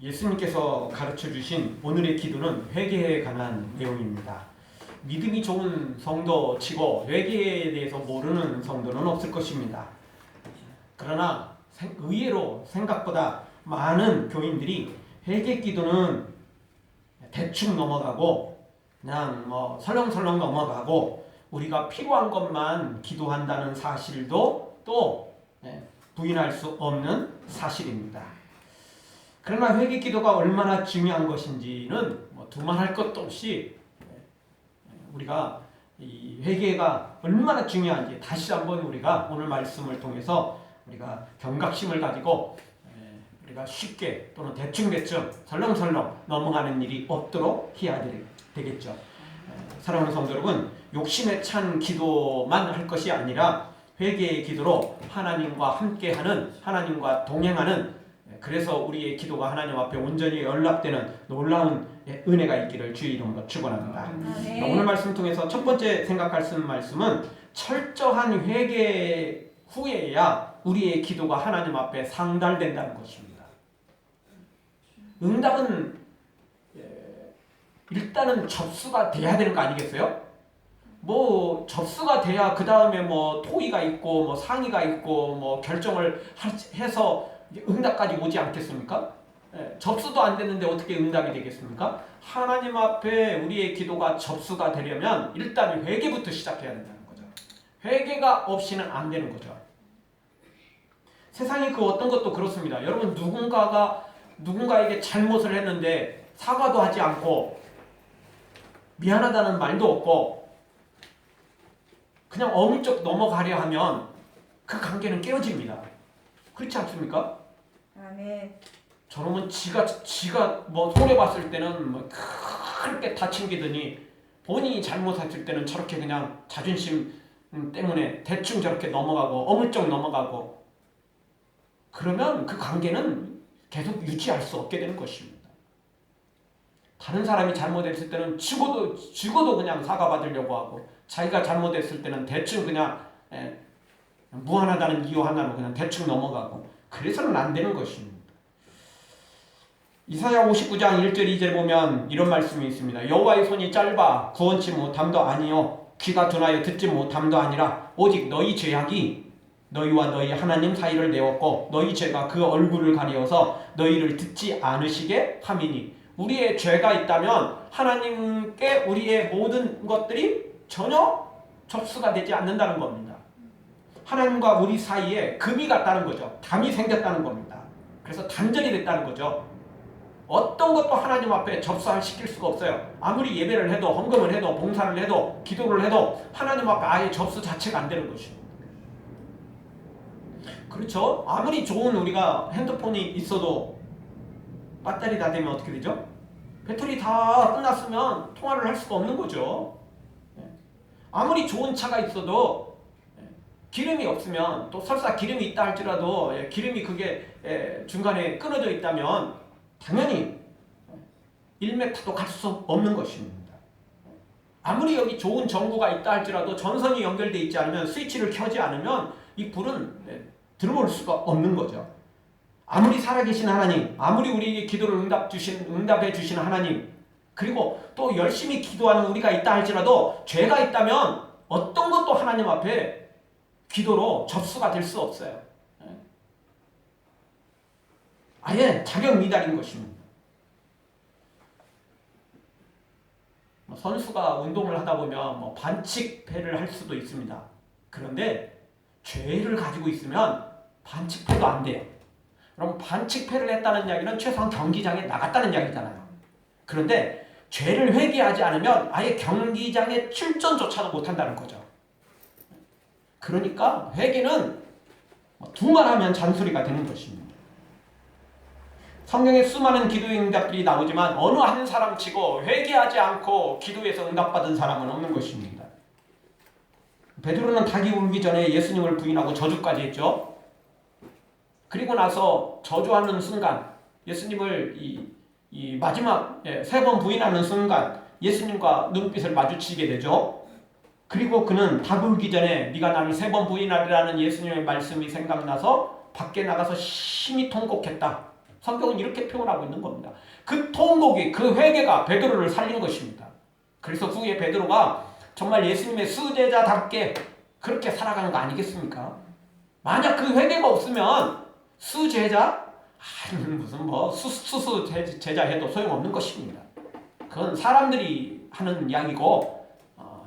예수님께서 가르쳐 주신 오늘의 기도는 회개에 관한 내용입니다. 믿음이 좋은 성도치고 회개에 대해서 모르는 성도는 없을 것입니다. 그러나 의외로 생각보다 많은 교인들이 회개 기도는 대충 넘어가고 그냥 설렁설렁 넘어가고 우리가 필요한 것만 기도한다는 사실도 또 부인할 수 없는 사실입니다. 그러나 회개 기도가 얼마나 중요한 것인지는 두말할 것도 없이 우리가 이 회개가 얼마나 중요한지 다시 한번 우리가 오늘 말씀을 통해서 우리가 경각심을 가지고 우리가 쉽게 또는 대충대충 설렁설렁 넘어가는 일이 없도록 해야 되겠죠. 사랑하는 성도 여러분, 욕심에 찬 기도만 할 것이 아니라 회개의 기도로 하나님과 함께하는, 하나님과 동행하는, 그래서 우리의 기도가 하나님 앞에 온전히 연락되는 놀라운 은혜가 있기를 주의 이름으로 축원합니다. 오늘 말씀 통해서 첫 번째 생각할 수 있는 말씀은 철저한 회개 후에야 우리의 기도가 하나님 앞에 상달된다는 것입니다. 응답은 일단은 접수가 돼야 되는 거 아니겠어요? 접수가 돼야 그 다음에 토의가 있고 상의가 있고 결정을 해서 응답까지 오지 않겠습니까? 접수도 안 됐는데 어떻게 응답이 되겠습니까? 하나님 앞에 우리의 기도가 접수가 되려면 일단 회개부터 시작해야 된다는 거죠. 회개가 없이는 안 되는 거죠. 세상에 그 어떤 것도 그렇습니다. 여러분, 누군가에게 잘못을 했는데 사과도 하지 않고 미안하다는 말도 없고 그냥 어물쩍 넘어가려 하면 그 관계는 깨어집니다. 그렇지 않습니까? 네. 저놈은 지가 손해봤을 때는 그렇게 다챙기더니 본인이 잘못했을 때는 저렇게 그냥 자존심 때문에 대충 저렇게 넘어가고 어물쩍 넘어가고 그러면 그 관계는 계속 유지할 수 없게 되는 것입니다. 다른 사람이 잘못했을 때는 죽어도 그냥 사과받으려고 하고 자기가 잘못했을 때는 대충 그냥 무한하다는 이유 하나로 그냥 대충 넘어가고 그래서는 안 되는 것입니다. 이사야 59장 1절 2절 보면 이런 말씀이 있습니다. 여호와의 손이 짧아 구원치 못함도 아니요 귀가 둔하여 듣지 못함도 아니라 오직 너희 죄악이 너희와 너희 하나님 사이를 내었고 너희 죄가 그 얼굴을 가리어서 너희를 듣지 않으시게 함이니. 우리의 죄가 있다면 하나님께 우리의 모든 것들이 전혀 접수가 되지 않는다는 겁니다. 하나님과 우리 사이에 금이 갔다는 거죠. 담이 생겼다는 겁니다. 그래서 단절이 됐다는 거죠. 어떤 것도 하나님 앞에 접수시킬 수가 없어요. 아무리 예배를 해도 헌금을 해도 봉사를 해도 기도를 해도 하나님 앞에 아예 접수 자체가 안 되는 것입니다. 그렇죠? 아무리 좋은 우리가 핸드폰이 있어도 배터리 다 되면 어떻게 되죠? 배터리 다 끝났으면 통화를 할 수가 없는 거죠. 아무리 좋은 차가 있어도 기름이 없으면 또 설사 기름이 있다 할지라도 기름이 그게 중간에 끊어져 있다면 당연히 1m도 갈 수 없는 것입니다. 아무리 여기 좋은 전구가 있다 할지라도 전선이 연결되어 있지 않으면 스위치를 켜지 않으면 이 불은 들어올 수가 없는 거죠. 아무리 살아계신 하나님, 아무리 우리에게 기도를 응답해 주신 하나님, 그리고 또 열심히 기도하는 우리가 있다 할지라도 죄가 있다면 어떤 것도 하나님 앞에 기도로 접수가 될 수 없어요. 아예 자격 미달인 것입니다. 선수가 운동을 하다 보면 반칙패를 할 수도 있습니다. 그런데 죄를 가지고 있으면 반칙패도 안 돼요. 그럼 반칙패를 했다는 이야기는 최소한 경기장에 나갔다는 이야기잖아요. 그런데 죄를 회개하지 않으면 아예 경기장에 출전조차도 못한다는 거죠. 그러니까 회개는 두말하면 잔소리가 되는 것입니다. 성경에 수많은 기도의 응답들이 나오지만 어느 한 사람치고 회개하지 않고 기도에서 응답받은 사람은 없는 것입니다. 베드로는 닭이 울기 전에 예수님을 부인하고 저주까지 했죠. 그리고 나서 저주하는 순간 예수님을 이 마지막 3번 부인하는 순간 예수님과 눈빛을 마주치게 되죠. 그리고 그는 닭 울기 전에 네가 나를 3번 부인하리라는 예수님의 말씀이 생각나서 밖에 나가서 심히 통곡했다. 성경은 이렇게 표현하고 있는 겁니다. 그 통곡이, 그 회개가 베드로를 살린 것입니다. 그래서 후에 베드로가 정말 예수님의 수제자답게 그렇게 살아가는 거 아니겠습니까? 만약 그 회개가 없으면 수제자? 무슨 수수 제자 해도 소용없는 것입니다. 그건 사람들이 하는 이야기고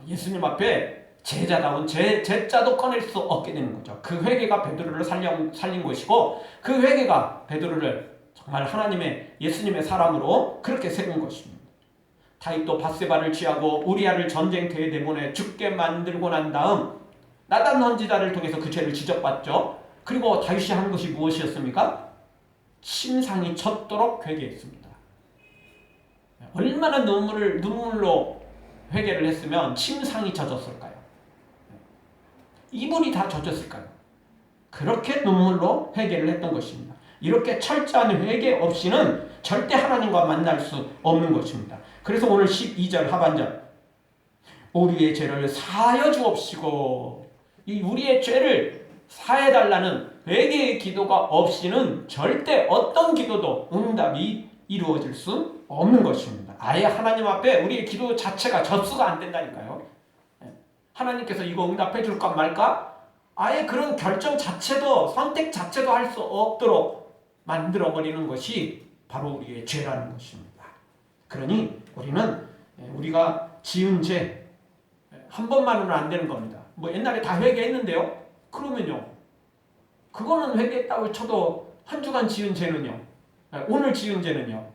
예수님 앞에 제자다운 제자도 꺼낼 수 없게 되는 거죠. 그 회개가 베드로를 살린 것이고 그 회개가 베드로를 정말 하나님의 예수님의 사람으로 그렇게 세운 것입니다. 다윗도 밧세바를 취하고 우리아를 전쟁터에 내보내 죽게 만들고 난 다음 나단 선지자를 통해서 그 죄를 지적받죠. 그리고 다윗이 한 것이 무엇이었습니까? 침상이 젖도록 회개했습니다. 얼마나 눈물로 회개를 했으면 침상이 젖었을까요? 이불이 다 젖었을까요? 그렇게 눈물로 회개를 했던 것입니다. 이렇게 철저한 회개 없이는 절대 하나님과 만날 수 없는 것입니다. 그래서 오늘 12절 하반절 우리의 죄를 사하여 주옵시고, 이 우리의 죄를 사해달라는 회개의 기도가 없이는 절대 어떤 기도도 응답이 이루어질 수 없는 것입니다. 아예 하나님 앞에 우리의 기도 자체가 접수가 안 된다니까요. 하나님께서 이거 응답해 줄까 말까? 아예 그런 결정 자체도, 선택 자체도 할 수 없도록 만들어버리는 것이 바로 우리의 죄라는 것입니다. 그러니 우리는 우리가 지은 죄 한 번만으로는 안 되는 겁니다. 뭐 옛날에 다 회개했는데요? 그러면요, 그거는 회개했다고 쳐도 한 주간 지은 죄는요, 오늘 지은 죄는요.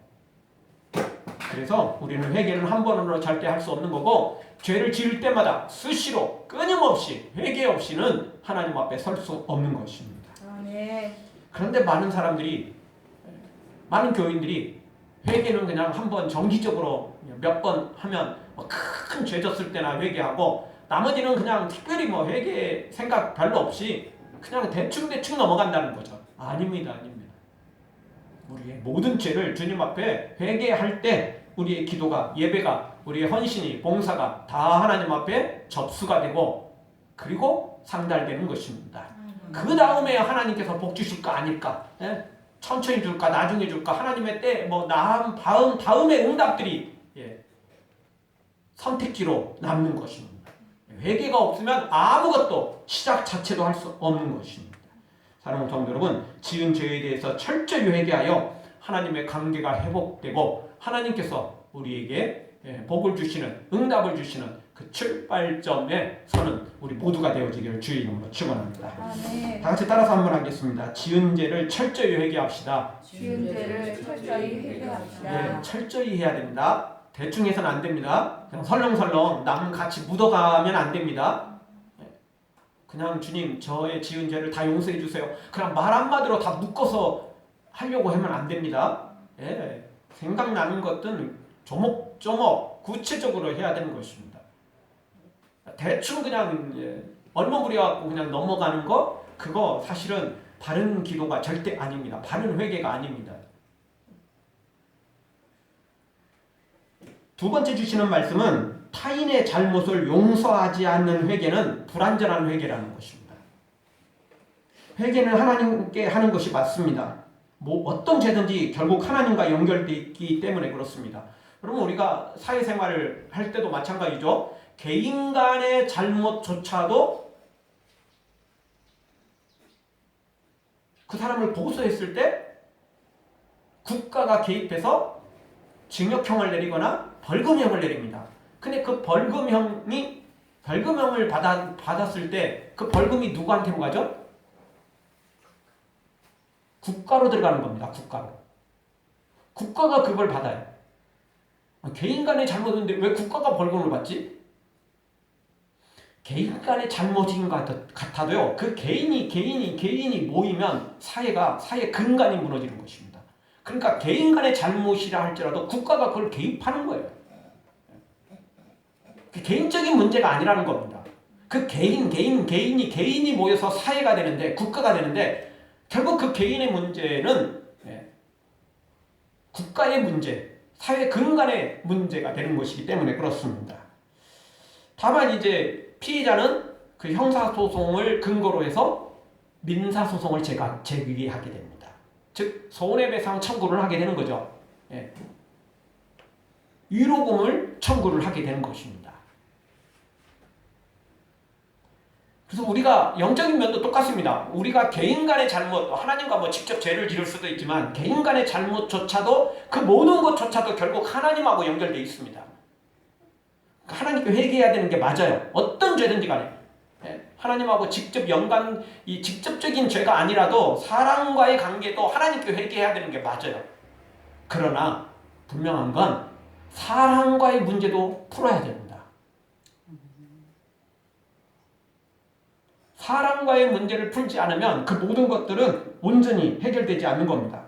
그래서 우리는 회개는 한 번으로 절대 할 수 없는 거고, 죄를 지을 때마다 수시로 끊임없이 회개 없이는 하나님 앞에 설 수 없는 것입니다. 네. 그런데 많은 사람들이, 많은 교인들이 회개는 그냥 한 번 정기적으로 몇 번 하면 큰 죄 졌을 때나 회개하고, 나머지는 그냥 특별히 회개 생각 별로 없이 그냥 대충 넘어간다는 거죠. 아닙니다. 우리의 모든 죄를 주님 앞에 회개할 때 우리의 기도가, 예배가, 우리의 헌신이, 봉사가 다 하나님 앞에 접수가 되고, 그리고 상달되는 것입니다. 그 다음에 하나님께서 복 주실까 아닐까, 천천히 줄까 나중에 줄까, 하나님의 때 다음의 응답들이 선택지로 남는 것입니다. 회개가 없으면 아무것도 시작 자체도 할 수 없는 것입니다. 사랑하는 성도 여러분, 지은 죄에 대해서 철저히 회개하여 하나님의 관계가 회복되고 하나님께서 우리에게 복을 주시는, 응답을 주시는 그 출발점에 서는 우리 모두가 되어지기를 주의 이름으로 축원합니다. 아멘. 다 같이 따라서 한번 하겠습니다. 지은 죄를 철저히 회개합시다. 지은 죄를 철저히 회개합시다. 철저히 해야 됩니다. 대충 해서는 안 됩니다. 그냥 설렁설렁 남 같이 묻어가면 안 됩니다. 그냥 주님 저의 지은 죄를 다 용서해 주세요, 그냥 말 한마디로 다 묶어서 하려고 하면 안 됩니다. 생각나는 것들은 조목조목 구체적으로 해야 되는 것입니다. 대충 그냥 얼머무려갖고 그냥 넘어가는 거, 그거 사실은 바른 기도가 절대 아닙니다. 바른 회개가 아닙니다. 두 번째 주시는 말씀은 타인의 잘못을 용서하지 않는 회개는 불완전한 회개라는 것입니다. 회개는 하나님께 하는 것이 맞습니다. 어떤 죄든지 결국 하나님과 연결되어 있기 때문에 그렇습니다. 그러면 우리가 사회생활을 할 때도 마찬가지죠. 개인 간의 잘못조차도 그 사람을 보고서했을 때 국가가 개입해서 징역형을 내리거나 벌금형을 내립니다. 근데 그 벌금형을 받았을 때 그 벌금이 누구한테로 가죠? 국가로 들어가는 겁니다. 국가가 그걸 받아요. 개인 간의 잘못인데 왜 국가가 벌금을 받지? 개인 간의 잘못인 것 같아도요, 그 개인이 모이면 사회 근간이 무너지는 것입니다. 그러니까 개인 간의 잘못이라 할지라도 국가가 그걸 개입하는 거예요. 그 개인적인 문제가 아니라는 겁니다. 그 개인이 모여서 사회가 되는데, 국가가 되는데, 결국 그 개인의 문제는 국가의 문제, 사회 근간의 문제가 되는 것이기 때문에 그렇습니다. 다만 이제 피해자는 그 형사소송을 근거로 해서 민사소송을 제기하게 됩니다. 즉 손해배상 청구를 하게 되는 거죠. 예. 위로금을 청구를 하게 되는 것입니다. 그래서 우리가 영적인 면도 똑같습니다. 우리가 개인 간의 잘못, 하나님과 뭐 직접 죄를 지을 수도 있지만 개인 간의 잘못조차도 그 모든 것조차도 결국 하나님하고 연결되어 있습니다. 하나님께 회개해야 되는 게 맞아요. 어떤 죄든지 간에. 하나님하고 직접 이 직접적인 죄가 아니라도 사람과의 관계도 하나님께 회개해야 되는 게 맞아요. 그러나 분명한 건 사람과의 문제도 풀어야 됩니다. 사람과의 문제를 풀지 않으면 그 모든 것들은 온전히 해결되지 않는 겁니다.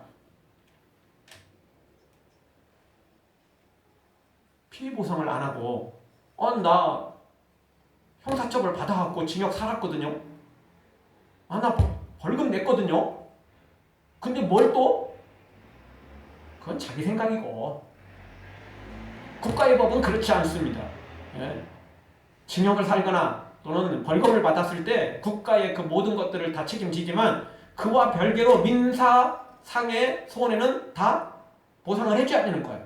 피해 보상을 안 하고 나 형사처벌 받아갖고 징역 살았거든요. 나 벌금 냈거든요. 근데 뭘 또? 그건 자기 생각이고 국가의 법은 그렇지 않습니다. 예. 징역을 살거나 또는 벌금을 받았을 때 국가의 그 모든 것들을 다 책임지지만 그와 별개로 민사상의 손해는 다 보상을 해줘야 되는 거예요.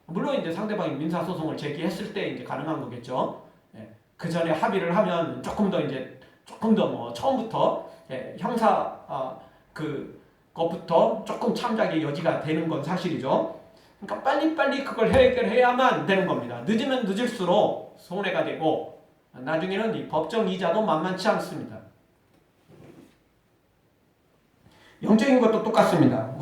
물론 이제 상대방이 민사소송을 제기했을 때 이제 가능한 거겠죠. 예. 그 전에 합의를 하면 조금 더 뭐 처음부터 형사 그것부터 조금 참작의 여지가 되는 건 사실이죠. 그러니까 빨리빨리 그걸 해결해야만 되는 겁니다. 늦으면 늦을수록 손해가 되고 나중에는 이 법정 이자도 만만치 않습니다. 영적인 것도 똑같습니다.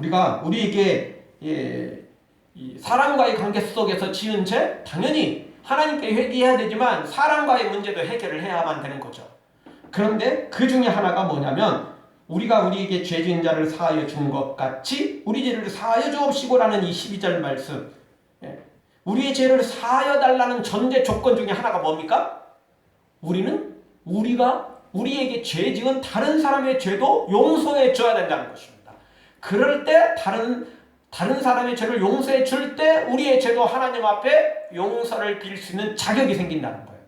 우리에게 이 사람과의 관계 속에서 지은 죄 당연히 하나님께 회개해야 되지만 사람과의 문제도 해결을 해야만 되는 거죠. 그런데 그 중에 하나가 뭐냐면 우리가 우리에게 죄 지은 자를 사하여 준 것 같이 우리 죄를 사하여 주옵시고라는 이 12절 말씀. 우리의 죄를 사하여 달라는 전제 조건 중에 하나가 뭡니까? 우리가 우리에게 죄 지은 다른 사람의 죄도 용서해 줘야 된다는 것입니다. 그럴 때 다른 사람의 죄를 용서해 줄 때 우리의 죄도 하나님 앞에 용서를 빌 수 있는 자격이 생긴다는 거예요.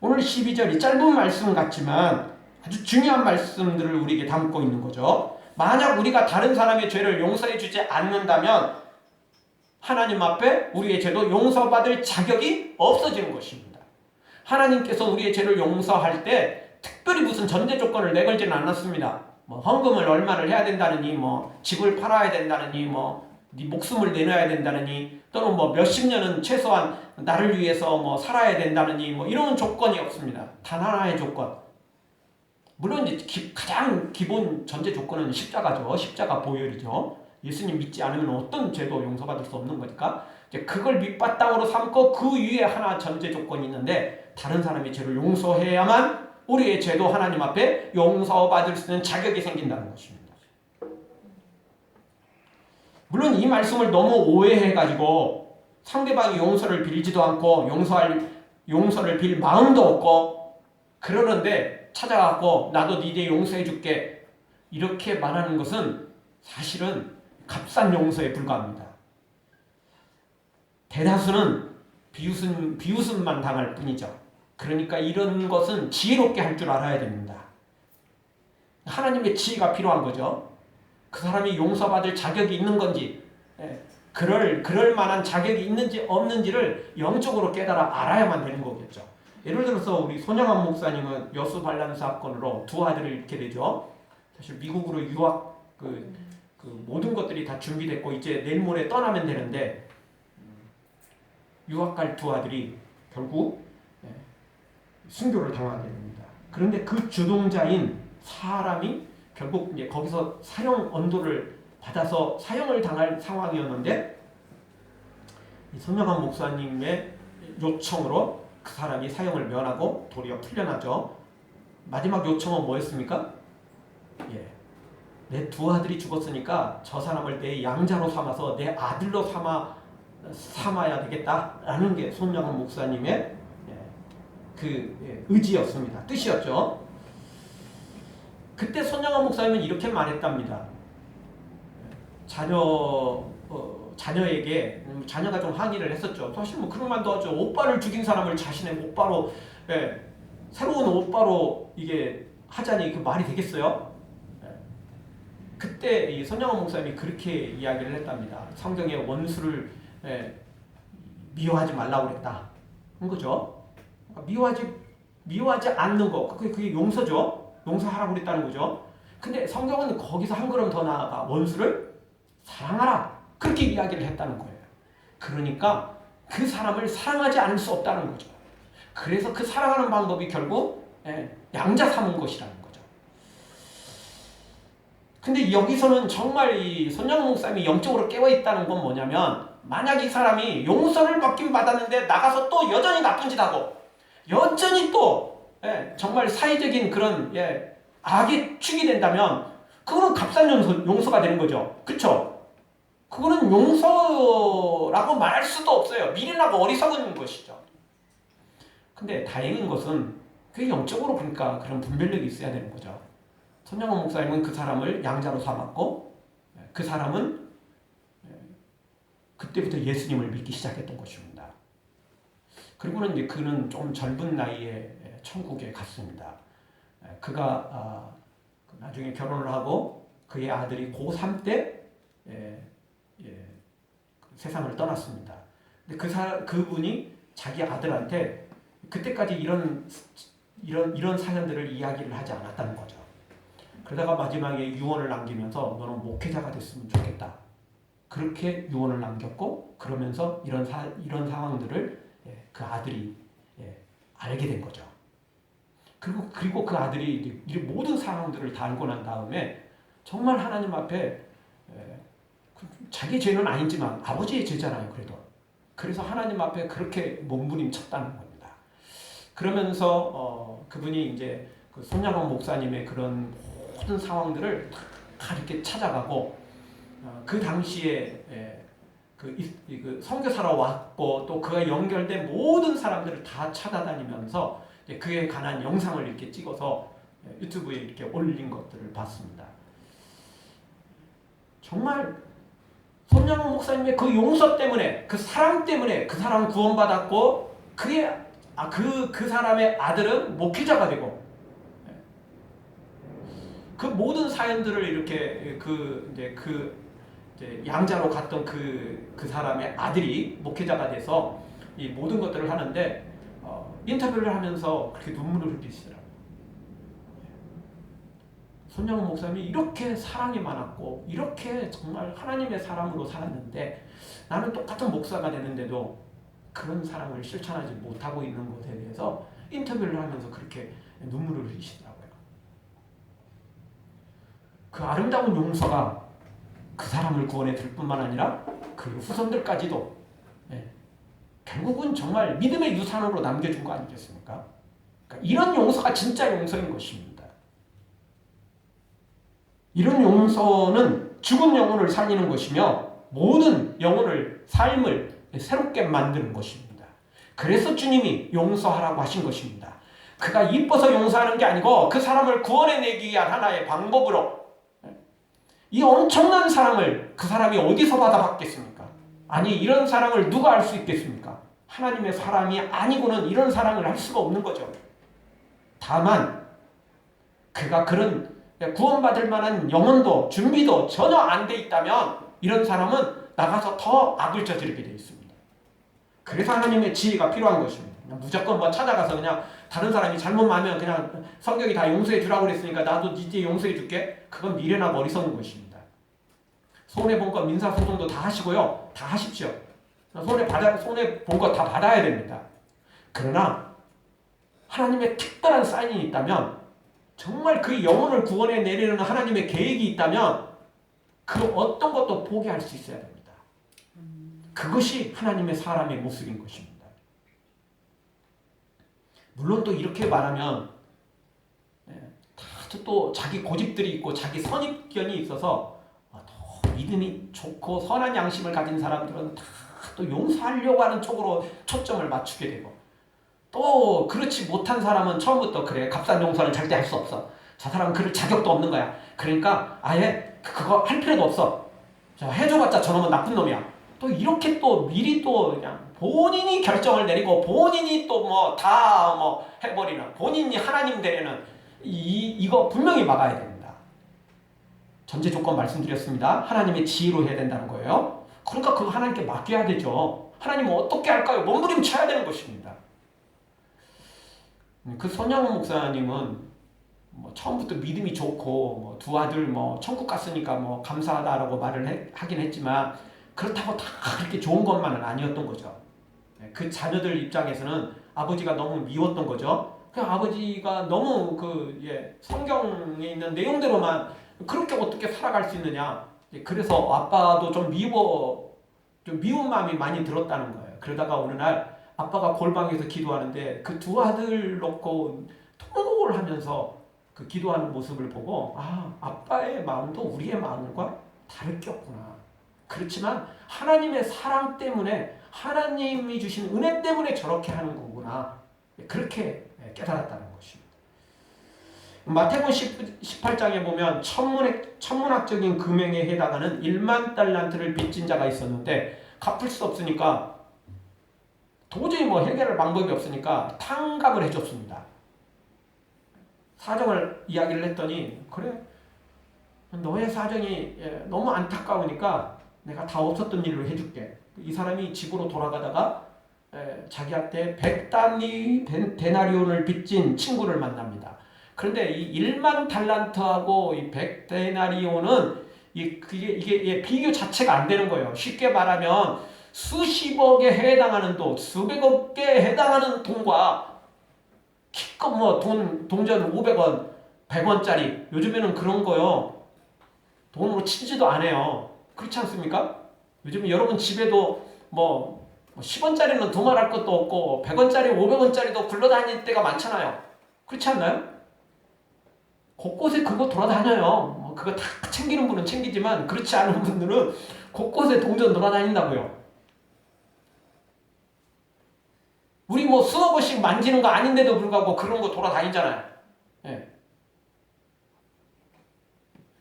오늘 12절이 짧은 말씀 같지만 아주 중요한 말씀들을 우리에게 담고 있는 거죠. 만약 우리가 다른 사람의 죄를 용서해 주지 않는다면 하나님 앞에 우리의 죄도 용서받을 자격이 없어지는 것입니다. 하나님께서 우리의 죄를 용서할 때 특별히 무슨 전제 조건을 내걸지는 않았습니다. 뭐 헌금을 얼마를 해야 된다느니, 뭐 집을 팔아야 된다느니, 뭐 네 목숨을 내놔야 된다느니, 또는 뭐 몇십 년은 최소한 나를 위해서 뭐 살아야 된다느니, 뭐 이런 조건이 없습니다. 단 하나의 조건. 물론 이제 가장 기본 전제 조건은 십자가죠. 십자가 보혈이죠. 예수님 믿지 않으면 어떤 죄도 용서받을 수 없는 거니까 이제 그걸 밑바탕으로 삼고 그 위에 하나 전제 조건이 있는데 다른 사람의 죄를 용서해야만 우리의 죄도 하나님 앞에 용서받을 수 있는 자격이 생긴다는 것입니다. 물론 이 말씀을 너무 오해해가지고 상대방이 용서를 빌지도 않고 용서를 빌 마음도 없고 그러는데 찾아가고 나도 니네 용서해줄게 이렇게 말하는 것은 사실은 값싼 용서에 불과합니다. 대다수는 비웃음만 당할 뿐이죠. 그러니까 이런 것은 지혜롭게 할 줄 알아야 됩니다. 하나님의 지혜가 필요한 거죠. 그 사람이 용서받을 자격이 있는 건지 그럴 만한 자격이 있는지 없는지를 영적으로 깨달아 알아야만 되는 거겠죠. 예를 들어서 우리 손영환 목사님은 여수 반란 사건으로 두 아들을 잃게 되죠. 사실 미국으로 유학 그 모든 것들이 다 준비됐고 이제 내일 모레 떠나면 되는데 유학 갈 두 아들이 결국 순교를 당하게 됩니다. 그런데 그 주동자인 사람이 결국 이제 거기서 사형 언도를 받아서 사형을 당할 상황이었는데 이 손영환 목사님의 요청으로 그 사람이 사형을 면하고 도리어 풀려나죠. 마지막 요청은 뭐였습니까? 내 두 아들이 죽었으니까 저 사람을 내 양자로 삼아서 내 아들로 삼아야 되겠다라는 게 손영환 목사님의 그 의지였습니다. 뜻이었죠. 그때 손영환 목사님은 이렇게 말했답니다. 자녀에게 자녀가 좀 항의를 했었죠. 사실 뭐 그런 말도 하죠. 오빠를 죽인 사람을 자신의 오빠로 새로운 오빠로 이게 하자니 그 말이 되겠어요? 그때 이 손양원 목사님이 그렇게 이야기를 했답니다. 성경에 원수를 미워하지 말라고 그랬다. 그죠? 미워하지 않는 거, 그게 용서죠. 용서하라고 그랬다는 거죠. 근데 성경은 거기서 한 걸음 더 나아가 원수를 사랑하라. 그렇게 이야기를 했다는 거예요. 그러니까 그 사람을 사랑하지 않을 수 없다는 거죠. 그래서 그 사랑하는 방법이 결국 양자 삼은 것이라는 거죠. 근데 여기서는 정말 이 손양원 목사님이 영적으로 깨어있다는 건 뭐냐면, 만약 이 사람이 용서를 받긴 받았는데 나가서 또 여전히 나쁜 짓 하고 여전히 또 정말 사회적인 그런 악에 축이 된다면 그거는 값싼 용서가 되는 거죠. 그쵸? 그거는 용서라고 말할 수도 없어요. 미련하고 어리석은 것이죠. 근데 다행인 것은 그게 영적으로 그러니까 그런 분별력이 있어야 되는 거죠. 손양원 목사님은 그 사람을 양자로 삼았고, 그 사람은 그때부터 예수님을 믿기 시작했던 것입니다. 그리고는 이제 그는 좀 젊은 나이에 천국에 갔습니다. 그가 나중에 결혼을 하고 그의 아들이 고3 때 세상을 떠났습니다. 근데 그분이 자기 아들한테 그때까지 이런 사연들을 이야기를 하지 않았다는 거죠. 그러다가 마지막에 유언을 남기면서 너는 목회자가 됐으면 좋겠다. 그렇게 유언을 남겼고, 그러면서 이런 상황들을 그 아들이 알게 된 거죠. 그리고 그 아들이 이 모든 상황들을 다 알고 난 다음에 정말 하나님 앞에 자기 죄는 아니지만 아버지의 죄잖아요. 그래서 하나님 앞에 그렇게 몸부림쳤다는 겁니다. 그러면서 그분이 이제 그 손양원 목사님의 그런 모든 상황들을 다 이렇게 찾아가고, 그 당시에 그 선교사로 왔고 또 그와 연결된 모든 사람들을 다 찾아다니면서 그에 관한 영상을 이렇게 찍어서 유튜브에 이렇게 올린 것들을 봤습니다. 정말 손양원 목사님의 그 용서 때문에, 그 사랑 때문에 그 사람 구원받았고, 그 사람의 아들은 목회자가 되고, 그 모든 사연들을 이렇게 이제 양자로 갔던 그 사람의 아들이 목회자가 돼서 이 모든 것들을 하는데, 인터뷰를 하면서 그렇게 눈물을 흘리시더라고요. 손양원 목사님이 이렇게 사랑이 많았고 이렇게 정말 하나님의 사람으로 살았는데, 나는 똑같은 목사가 되는데도 그런 사랑을 실천하지 못하고 있는 것에 대해서 인터뷰를 하면서 그렇게 눈물을 흘리시더라고요. 그 아름다운 용서가 그 사람을 구원해 줄 뿐만 아니라 그 후손들까지도 결국은 정말 믿음의 유산으로 남겨준 거 아니겠습니까? 그러니까 이런 용서가 진짜 용서인 것입니다. 이런 용서는 죽은 영혼을 살리는 것이며 모든 영혼을, 삶을 새롭게 만드는 것입니다. 그래서 주님이 용서하라고 하신 것입니다. 그가 이뻐서 용서하는 게 아니고 그 사람을 구원해내기 위한 하나의 방법으로, 이 엄청난 사랑을 그 사람이 어디서 받아봤겠습니까? 아니, 이런 사랑을 누가 할 수 있겠습니까? 하나님의 사람이 아니고는 이런 사랑을 할 수가 없는 거죠. 다만 그가 그런 구원받을 만한 영혼도 준비도 전혀 안 돼 있다면 이런 사람은 나가서 더 악을 저지르게 돼 있습니다. 그래서 하나님의 지혜가 필요한 것입니다. 그냥 무조건 뭐 찾아가서 그냥 다른 사람이 잘못하면 그냥 성경이 다 용서해 주라고 그랬으니까 나도 이제 용서해 줄게. 그건 미련하고 어리석은 것입니다. 손해본 거 민사소송도 다 하시고요. 다 하십시오. 손해본 거 다 받아야 됩니다. 그러나 하나님의 특별한 사인이 있다면, 정말 그 영혼을 구원해 내리는 하나님의 계획이 있다면 그 어떤 것도 포기할 수 있어야 됩니다. 그것이 하나님의 사람의 모습인 것입니다. 물론 또 이렇게 말하면 또 자기 고집들이 있고 자기 선입견이 있어서 더 믿음이 좋고 선한 양심을 가진 사람들은 다 또 용서하려고 하는 쪽으로 초점을 맞추게 되고, 또 그렇지 못한 사람은 처음부터 그래, 값싼 용서는 절대 할 수 없어, 저 사람은 그럴 자격도 없는 거야, 그러니까 아예 그거 할 필요도 없어, 해줘봤자 저놈은 나쁜 놈이야, 또 이렇게 또 미리 또 그냥 본인이 결정을 내리고 본인이 또 뭐 다 뭐 해버리는, 본인이 하나님 되려는 이거 분명히 막아야 됩니다. 전제 조건 말씀드렸습니다. 하나님의 지혜로 해야 된다는 거예요. 그러니까 그거 하나님께 맡겨야 되죠. 하나님은 어떻게 할까요? 몸부림쳐야 되는 것입니다. 그 손양호 목사님은 뭐 처음부터 믿음이 좋고 뭐 두 아들 뭐 천국 갔으니까 뭐 감사하다라고 말을 하긴 했지만 그렇다고 다 그렇게 좋은 것만은 아니었던 거죠. 그 자녀들 입장에서는 아버지가 너무 미웠던 거죠. 그냥 아버지가 너무 성경에 있는 내용대로만 그렇게 어떻게 살아갈 수 있느냐. 그래서 아빠도 좀 미운 마음이 많이 들었다는 거예요. 그러다가 어느 날 아빠가 골방에서 기도하는데 그 두 아들 놓고 통곡을 하면서 그 기도하는 모습을 보고 아빠의 마음도 우리의 마음과 다를 게 없구나. 그렇지만 하나님의 사랑 때문에 하나님이 주신 은혜 때문에 저렇게 하는 거구나. 그렇게 깨달았다는 것입니다. 마태복음 18장에 보면 천문학적인 금액에 해당하는 1만 달란트를 빚진 자가 있었는데 갚을 수 없으니까 도저히 해결할 방법이 없으니까 탕감을 해줬습니다. 사정을 이야기를 했더니 그래 너의 사정이 너무 안타까우니까 내가 다 없었던 일로 해줄게. 이 사람이 집으로 돌아가다가 자기한테 100데나리온을 빚진 친구를 만납니다. 그런데 이 1만 달란트하고 이 100데나리온은 이게 비교 자체가 안 되는 거예요. 쉽게 말하면 수십억에 해당하는 돈, 수백억에 해당하는 돈과 기껏 동전 500원, 100원짜리 요즘에는 그런 거요. 돈으로 치지도 않아요. 그렇지 않습니까? 요즘 여러분 집에도 10원짜리는 두말할 것도 없고 100원짜리, 500원짜리도 굴러다닐 때가 많잖아요. 그렇지 않나요? 곳곳에 그거 돌아다녀요. 그거 다 챙기는 분은 챙기지만 그렇지 않은 분들은 곳곳에 동전 돌아다닌다고요. 우리 수억 원씩 만지는 거 아닌데도 불구하고 그런 거 돌아다니잖아요. 예.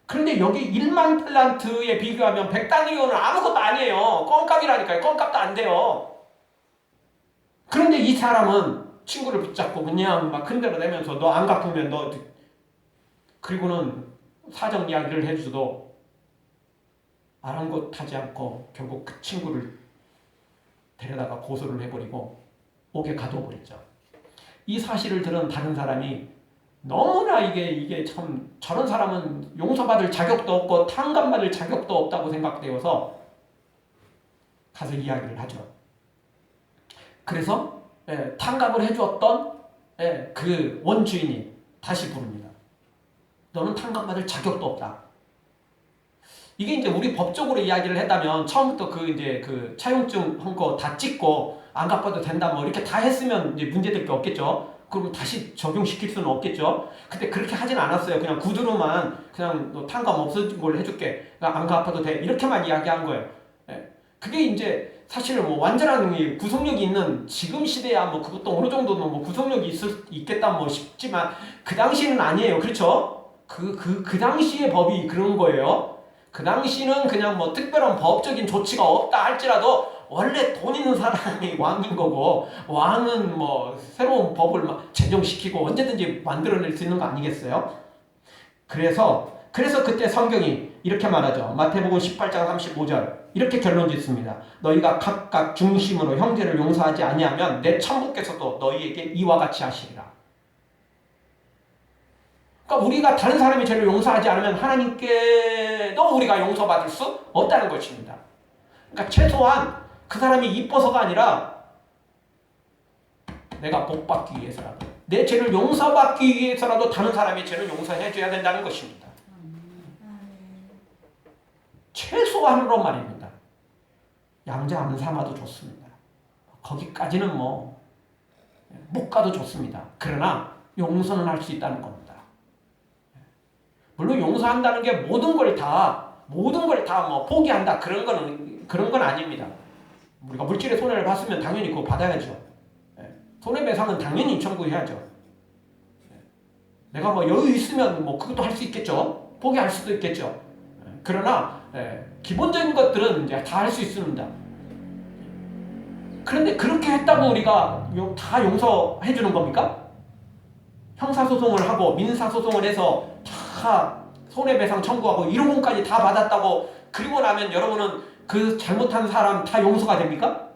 그런데 여기 1만 달란트에 비교하면 100달러는 아무것도 아니에요. 껌값이라니까요. 껌값도 안 돼요. 그런데 이 사람은 친구를 붙잡고 그냥 막 큰 대로 내면서 너 안 갚으면 그리고는 사정 이야기를 해줘도 아랑곳하지 않고 결국 그 친구를 데려다가 고소를 해버리고 옥에 가둬버렸죠. 이 사실을 들은 다른 사람이 너무나 이게 참 저런 사람은 용서받을 자격도 없고 탕감받을 자격도 없다고 생각되어서 가서 이야기를 하죠. 그래서 탕감을 해주었던 그 원주인이 다시 부릅니다. 너는 탕감받을 자격도 없다. 이게 이제 우리 법적으로 이야기를 했다면 처음부터 그 차용증 한 거 다 찍고 안 갚아도 된다 이렇게 다 했으면 이제 문제될 게 없겠죠. 그럼 다시 적용시킬 수는 없겠죠. 근데 그렇게 하진 않았어요. 그냥 구두로만 그냥 너 탕감 없어진 걸로 해줄게. 안 갚아도 돼. 이렇게만 이야기한 거예요. 그게 이제 사실 완전한 구속력이 있는 지금 시대야 그것도 어느 정도는 구속력이 있겠다 싶지만 그 당시는 아니에요. 그렇죠? 그 당시의 법이 그런 거예요. 그 당시는 그냥 특별한 법적인 조치가 없다 할지라도 원래 돈 있는 사람이 왕인 거고 왕은 새로운 법을 제정시키고 언제든지 만들어낼 수 있는 거 아니겠어요? 그래서 그때 성경이 이렇게 말하죠. 마태복음 18장 35절 이렇게 결론 짓습니다. 너희가 각각 중심으로 형제를 용서하지 아니하면 내 천부께서도 너희에게 이와 같이 하시리라. 그러니까 우리가 다른 사람의 죄를 용서하지 않으면 하나님께도 우리가 용서받을 수 없다는 것입니다. 그러니까 최소한 그 사람이 이뻐서가 아니라 내가 복받기 위해서라도 내 죄를 용서받기 위해서라도 다른 사람의 죄를 용서해줘야 된다는 것입니다. 최소한으로 말입니다. 양자 안 삼아도 좋습니다. 거기까지는 못 가도 좋습니다. 그러나 용서는 할 수 있다는 겁니다. 물론 용서한다는 게 모든 걸 다 포기한다 그런 건 아닙니다. 우리가 물질의 손해를 봤으면 당연히 그거 받아야죠. 손해배상은 당연히 청구해야죠. 내가 여유 있으면 그것도 할 수 있겠죠. 포기할 수도 있겠죠. 그러나 기본적인 것들은 이제 다 할 수 있습니다. 그런데 그렇게 했다고 우리가 다 용서해 주는 겁니까? 형사소송을 하고 민사소송을 해서 다 손해배상 청구하고 1억 원까지 다 받았다고 그리고 나면 여러분은 그 잘못한 사람 다 용서가 됩니까?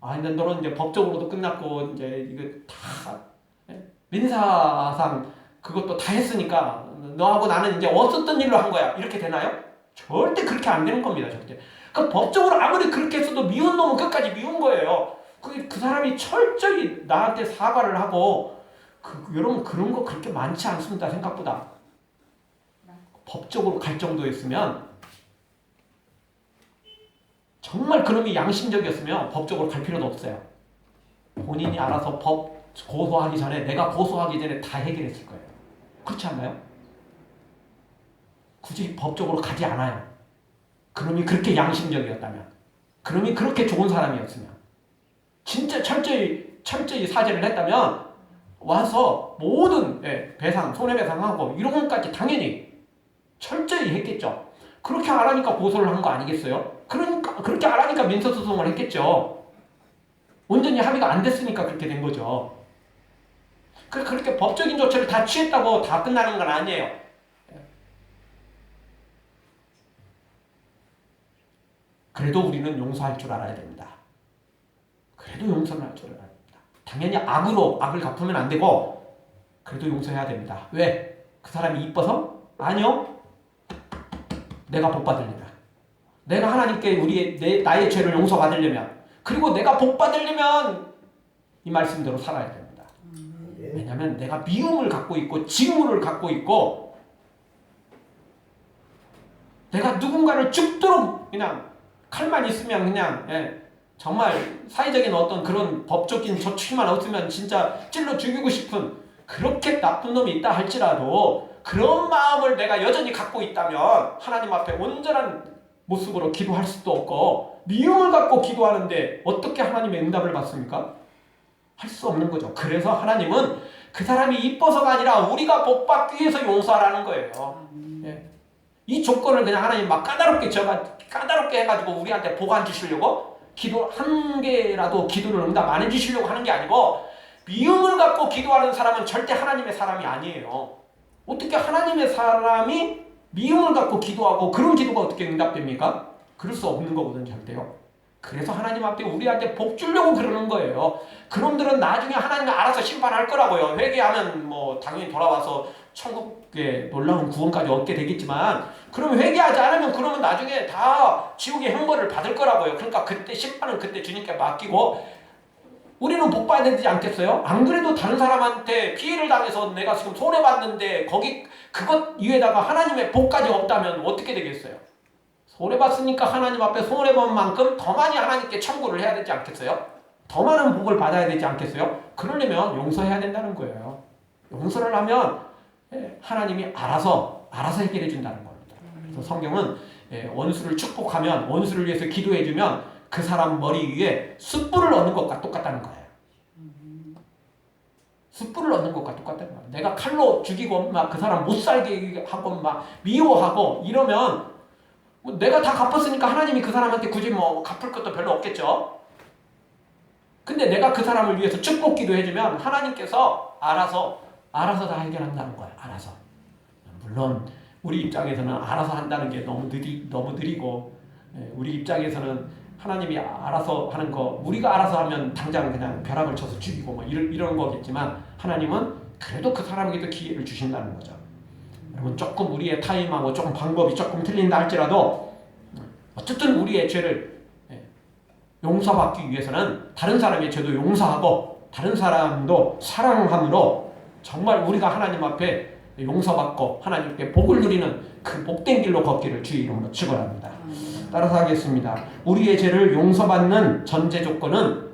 아, 근데 너는 이제 법적으로도 끝났고 이제 이거 다 민사상 그것도 다 했으니까 너하고 나는 이제 없었던 일로 한 거야. 이렇게 되나요? 절대 그렇게 안 되는 겁니다. 절대. 그러니까 법적으로 아무리 그렇게 했어도 미운 놈은 끝까지 미운 거예요. 그 사람이 철저히 나한테 사과를 하고 여러분 그런 거 그렇게 많지 않습니다. 생각보다. 법적으로 갈 정도였으면 정말 그놈이 양심적이었으면 법적으로 갈 필요도 없어요. 본인이 알아서 법 고소하기 전에 내가 고소하기 전에 다 해결했을 거예요. 그렇지 않나요? 굳이 법적으로 가지 않아요. 그놈이 그렇게 양심적이었다면, 그놈이 그렇게 좋은 사람이었으면, 진짜 철저히 사죄를 했다면 와서 모든 배상, 손해배상하고 1억 원까지 당연히 철저히 했겠죠. 그렇게 안 하니까 고소를 한 거 아니겠어요? 그러니까 그렇게 안 하니까 민사소송을 했겠죠. 온전히 합의가 안 됐으니까 그렇게 된 거죠. 그렇게 법적인 조치를 다 취했다고 다 끝나는 건 아니에요. 그래도 우리는 용서할 줄 알아야 됩니다. 그래도 용서는 할 줄 알아야 됩니다. 당연히 악으로 악을 갚으면 안 되고 그래도 용서해야 됩니다. 왜? 그 사람이 이뻐서? 아니요. 내가 복 받으려면, 내가 하나님께 나의 죄를 용서받으려면, 그리고 내가 복 받으려면 이 말씀대로 살아야 됩니다. 왜냐하면 내가 미움을 갖고 있고 증오를 갖고 있고 내가 누군가를 죽도록 그냥 칼만 있으면 그냥 정말 사회적인 어떤 그런 법적인 조치만 없으면 진짜 찔러 죽이고 싶은 그렇게 나쁜 놈이 있다 할지라도 그런 마음을 내가 여전히 갖고 있다면 하나님 앞에 온전한 모습으로 기도할 수도 없고 미움을 갖고 기도하는데 어떻게 하나님의 응답을 받습니까? 할 수 없는 거죠. 그래서 하나님은 그 사람이 이뻐서가 아니라 우리가 복 받기 위해서 용서하라는 거예요. 이 조건을 그냥 하나님 막 까다롭게 해가지고 우리한테 복 안 주시려고 기도 한 개라도 기도를 응답 안 해주시려고 하는 게 아니고 미움을 갖고 기도하는 사람은 절대 하나님의 사람이 아니에요. 어떻게 하나님의 사람이 미움을 갖고 기도하고 그런 기도가 어떻게 응답됩니까? 그럴 수 없는 거거든 절대요. 그래서 하나님 앞에 우리한테 복 주려고 그러는 거예요. 그놈들은 나중에 하나님이 알아서 심판할 거라고요. 회개하면 뭐 당연히 돌아와서 천국의 놀라운 구원까지 얻게 되겠지만 그럼 회개하지 않으면 그러면 나중에 다 지옥의 형벌을 받을 거라고요. 그러니까 그때 심판은 그때 주님께 맡기고 우리는 복 받아야 되지 않겠어요? 안 그래도 다른 사람한테 피해를 당해서 내가 지금 손해봤는데 그것 위에다가 하나님의 복까지 없다면 어떻게 되겠어요? 손해봤으니까 하나님 앞에 손해본 만큼 더 많이 하나님께 청구를 해야 되지 않겠어요? 더 많은 복을 받아야 되지 않겠어요? 그러려면 용서해야 된다는 거예요. 용서를 하면 하나님이 알아서 해결해 준다는 겁니다. 그래서 성경은 원수를 축복하면 원수를 위해서 기도해주면 그 사람 머리 위에 숯불을 얻는 것과 똑같다는 거예요. 숯불을 얻는 것과 똑같다는 거예요. 내가 칼로 죽이고 막 그 사람 못 살게 하고 막 미워하고 이러면 뭐 내가 다 갚았으니까 하나님이 그 사람한테 굳이 뭐 갚을 것도 별로 없겠죠. 근데 내가 그 사람을 위해서 축복 기도해주면 하나님께서 알아서 다 해결한다는 거예요. 알아서. 물론 우리 입장에서는 알아서 한다는 게 너무 느리고 우리 입장에서는 하나님이 알아서 하는 거 우리가 알아서 하면 당장 그냥 벼락을 쳐서 죽이고 뭐 이런 거겠지만 하나님은 그래도 그 사람에게도 기회를 주신다는 거죠. 여러분 조금 우리의 타임하고 조금 방법이 조금 틀린다 할지라도 어쨌든 우리의 죄를 용서받기 위해서는 다른 사람의 죄도 용서하고 다른 사람도 사랑함으로 정말 우리가 하나님 앞에 용서받고 하나님께 복을 누리는 그 복된 길로 걷기를 주의 이름으로 축원합니다. 따라서 하겠습니다. 우리의 죄를 용서받는 전제 조건은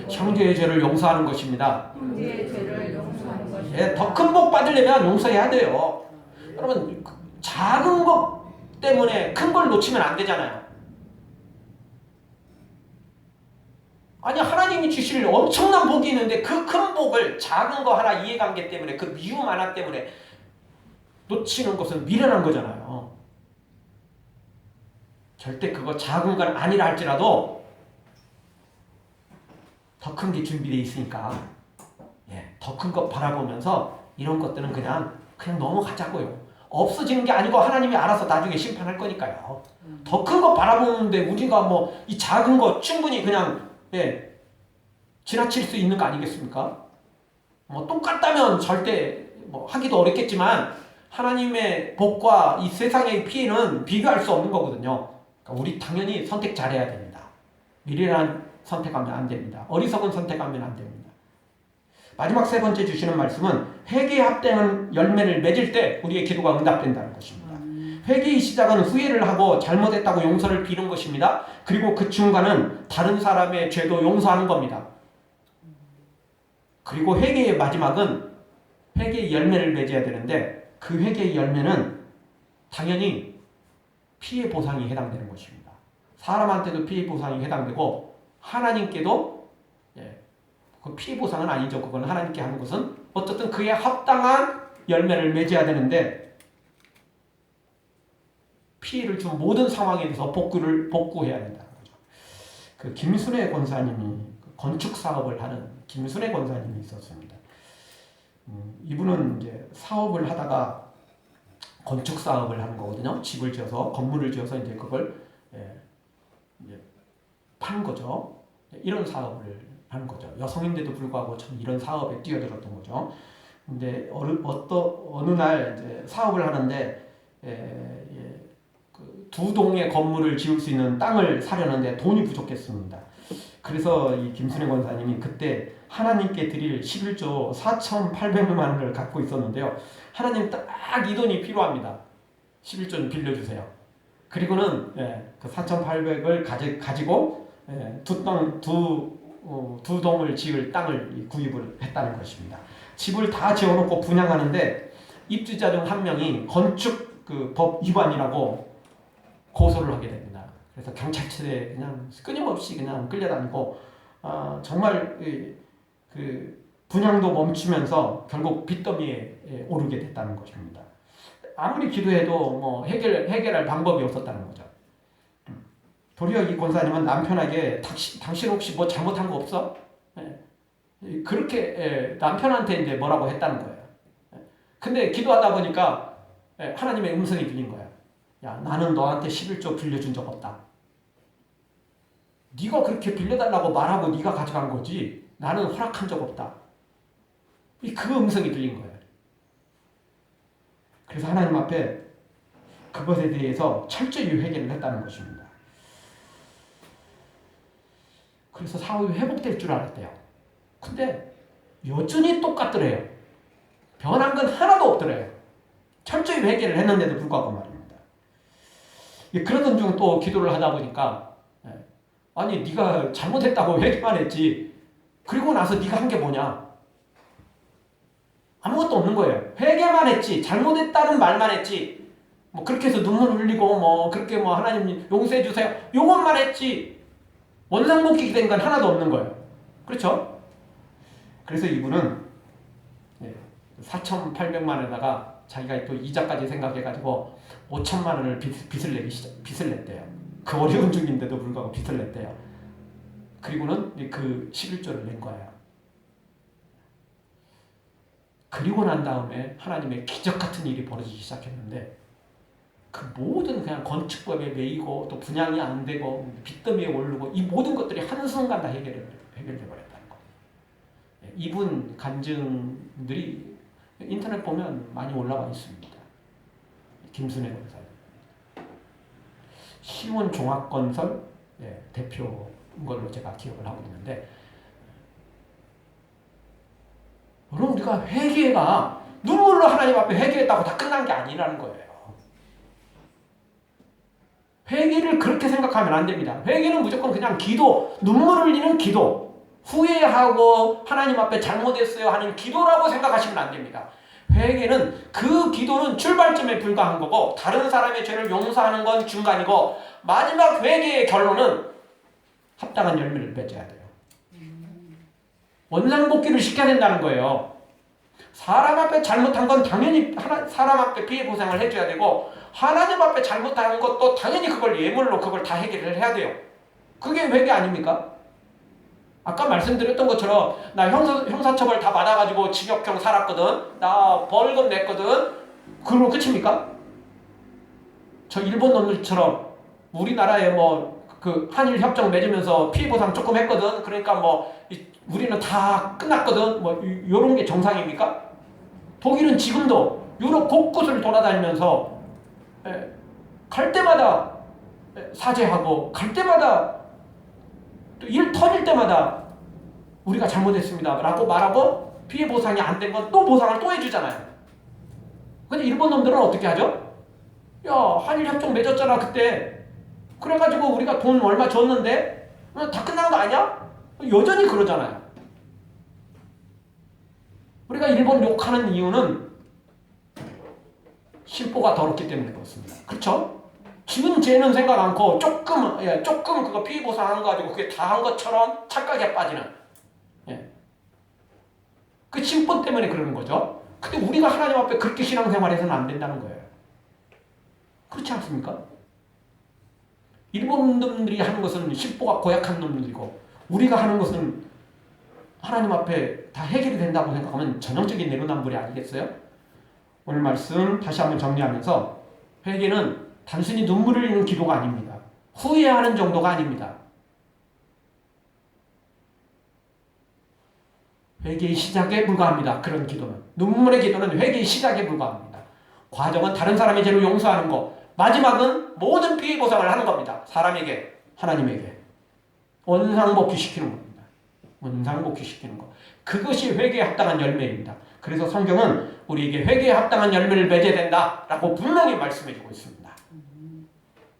형제의 죄를 용서하는 것입니다. 더 큰 복 받으려면 용서해야 돼요. 여러분 작은 것 때문에 큰 걸 놓치면 안 되잖아요. 아니 하나님이 주실 엄청난 복이 있는데 그 큰 복을 작은 거 하나 이해관계 때문에 그 미움 하나 때문에 놓치는 것은 미련한 거잖아요. 절대 그거 작은 건 아니라 할지라도 더 큰 게 준비되어 있으니까 더 큰 거 바라보면서 이런 것들은 그냥 넘어가자고요. 없어지는 게 아니고 하나님이 알아서 나중에 심판할 거니까요. 더 큰 거 바라보는데 우리가 뭐 이 작은 거 충분히 그냥 지나칠 수 있는 거 아니겠습니까? 뭐 똑같다면 절대 뭐 하기도 어렵겠지만 하나님의 복과 이 세상의 피해는 비교할 수 없는 거거든요. 그러니까 우리 당연히 선택 잘해야 됩니다. 미래란 선택하면 안 됩니다. 어리석은 선택하면 안 됩니다. 마지막 세 번째 주시는 말씀은 회개에 합당한 열매를 맺을 때 우리의 기도가 응답된다는 것입니다. 회개의 시작은 후회를 하고 잘못했다고 용서를 비는 것입니다. 그리고 그 중간은 다른 사람의 죄도 용서하는 겁니다. 그리고 회개의 마지막은 회개의 열매를 맺어야 되는데 그 회개의 열매는 당연히 피해 보상이 해당되는 것입니다. 사람한테도 피해 보상이 해당되고 하나님께도 그 피해 보상은 아니죠. 그건 하나님께 하는 것은 어쨌든 그에 합당한 열매를 맺어야 되는데 피해를 준 모든 상황에 대해서 복구해야 된다는 거죠. 그 김순애 권사님이 건축 사업을 하는 김순애 권사님이 있었습니다. 이분은 이제 사업을 하다가 건축 사업을 하는 거거든요. 집을 지어서 건물을 지어서 이제 그걸 이제 파는 거죠. 이런 사업을 하는 거죠. 여성인데도 불구하고 참 이런 사업에 뛰어들었던 거죠. 근데 어느 날 이제 사업을 하는데 그 2동의 건물을 지을 수 있는 땅을 사려는데 돈이 부족했습니다. 그래서 이 김순애 권사님이 그때 하나님께 드릴 11조 4,800만 원을 갖고 있었는데요. 하나님 딱 이 돈이 필요합니다. 11조 빌려주세요. 그리고는 그 4,800을 가지고 두 동을 지을 땅을 구입을 했다는 것입니다. 집을 다 지어놓고 분양하는데 입주자 중 한 명이 건축 그 법 위반이라고 고소를 하게 됩니다. 그래서 경찰서에 그냥 끊임없이 그냥 끌려다니고 정말 그 분양도 멈추면서 결국 빚더미에 오르게 됐다는 것입니다. 아무리 기도해도 뭐 해결할 방법이 없었다는 거죠. 도리어 이 권사님은 남편에게 당신 혹시 뭐 잘못한 거 없어? 그렇게 남편한테 이제 뭐라고 했다는 거예요. 근데 기도하다 보니까 하나님의 음성이 들린 거예요. 야, 나는 너한테 11조 빌려준 적 없다. 네가 그렇게 빌려달라고 말하고 네가 가져간 거지 나는 허락한 적 없다. 그 음성이 들린 거예요. 그래서 하나님 앞에 그것에 대해서 철저히 회개를 했다는 것입니다. 그래서 사업이 회복될 줄 알았대요. 근데 여전히 똑같더래요. 변한 건 하나도 없더래요. 철저히 회개를 했는데도 불구하고 말입니다. 그러던 중 또 기도를 하다 보니까 아니 네가 잘못했다고 회개만 했지 그리고 나서 네가 한 게 뭐냐? 아무것도 없는 거예요. 회개만 했지 잘못했다는 말만 했지 뭐 그렇게 해서 눈물 흘리고 뭐 그렇게 뭐 하나님 용서해 주세요 요것만 했지 원상복귀 된 건 하나도 없는 거예요. 그렇죠? 그래서 이분은 4,800만 원에다가 자기가 또 이자까지 생각해가지고 5천만 원을 빚을 냈대요. 그 어려운 중인데도 불구하고 빚을 냈대요. 그리고는 그 11조를 낸 거예요. 그리고 난 다음에 하나님의 기적 같은 일이 벌어지기 시작했는데 그 모든 그냥 건축법에 매이고 또 분양이 안 되고 빚더미에 오르고 이 모든 것들이 한순간 다 해결돼 버렸다는 거예요. 이분 간증들이 인터넷 보면 많이 올라와 있습니다. 김순애 권사님. 시원종합건설 대표인 걸로 제가 기억을 하고 있는데 여러분 우리가 회개가 눈물로 하나님 앞에 회개했다고 다 끝난 게 아니라는 거예요. 회개를 그렇게 생각하면 안 됩니다. 회개는 무조건 그냥 기도, 눈물 흘리는 기도, 후회하고 하나님 앞에 잘못했어요 하는 기도라고 생각하시면 안 됩니다. 회개는 그 기도는 출발점에 불과한 거고 다른 사람의 죄를 용서하는 건 중간이고 마지막 회개의 결론은 합당한 열매를 맺어야 돼요. 원상복귀를 시켜야 된다는 거예요. 사람 앞에 잘못한 건 당연히 사람 앞에 피해 보상을 해줘야 되고 하나님 앞에 잘못한 것도 당연히 그걸 예물로 그걸 다 해결을 해야 돼요. 그게 회개 아닙니까? 아까 말씀드렸던 것처럼 나 형사처벌 다 받아가지고 징역형 살았거든. 나 벌금 냈거든. 그러면 끝입니까? 저 일본 놈들처럼 우리나라에 뭐 그 한일 협정 맺으면서 피해 보상 조금 했거든. 그러니까 뭐 우리는 다 끝났거든. 뭐 요런 게 정상입니까? 독일은 지금도 유럽 곳곳을 돌아다니면서 갈 때마다 사죄하고 갈 때마다 또 일 터질 때마다 우리가 잘못했습니다 라고 말하고 피해 보상이 안 된 건 또 보상을 또 해주잖아요. 근데 일본 놈들은 어떻게 하죠? 야, 한일 협정 맺었잖아 그때. 그래가지고 우리가 돈 얼마 줬는데 다 끝난 거 아니야? 여전히 그러잖아요. 우리가 일본 욕하는 이유는 심보가 더럽기 때문에 그렇습니다. 그렇죠? 지은 죄는 생각 않고 조금 그거 피해 보상한 거 가지고 그게 다 한 것처럼 착각에 빠지는 그 심보 때문에 그러는 거죠. 근데 우리가 하나님 앞에 그렇게 신앙생활해서는 안 된다는 거예요. 그렇지 않습니까? 일본 놈들이 하는 것은 심보가 고약한 놈들이고 우리가 하는 것은 하나님 앞에 다 해결이 된다고 생각하면 전형적인 내로남불이 아니겠어요? 오늘 말씀 다시 한번 정리하면서 회개는 단순히 눈물을 흘리는 기도가 아닙니다. 후회하는 정도가 아닙니다. 회개의 시작에 불과합니다. 그런 기도는. 눈물의 기도는 회개의 시작에 불과합니다. 과정은 다른 사람의 죄를 용서하는 것, 마지막은 모든 피해 보상을 하는 겁니다. 사람에게, 하나님에게. 원상복귀시키는 겁니다. 원상복귀시키는 것. 그것이 회개에 합당한 열매입니다. 그래서 성경은 우리에게 회개에 합당한 열매를 맺어야 된다라고 분명히 말씀해주고 있습니다.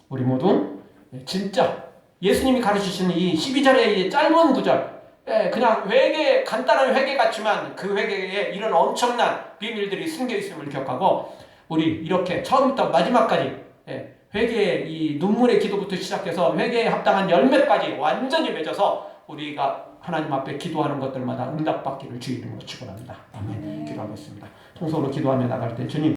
우리 모두 진짜 예수님이 가르치시는 이 12절의 짧은 구절, 그냥 회개, 간단한 회개 같지만 그 회개에 이런 엄청난 비밀들이 숨겨 있음을 기억하고 우리 이렇게 처음부터 마지막까지 회개의 이 눈물의 기도부터 시작해서 회개에 합당한 열매까지 완전히 맺어서 우리가 하나님 앞에 기도하는 것들마다 응답받기를 주의 이름으로 축원합니다. 아멘. 기도하겠습니다. 통성으로 기도하며 나갈 때 주님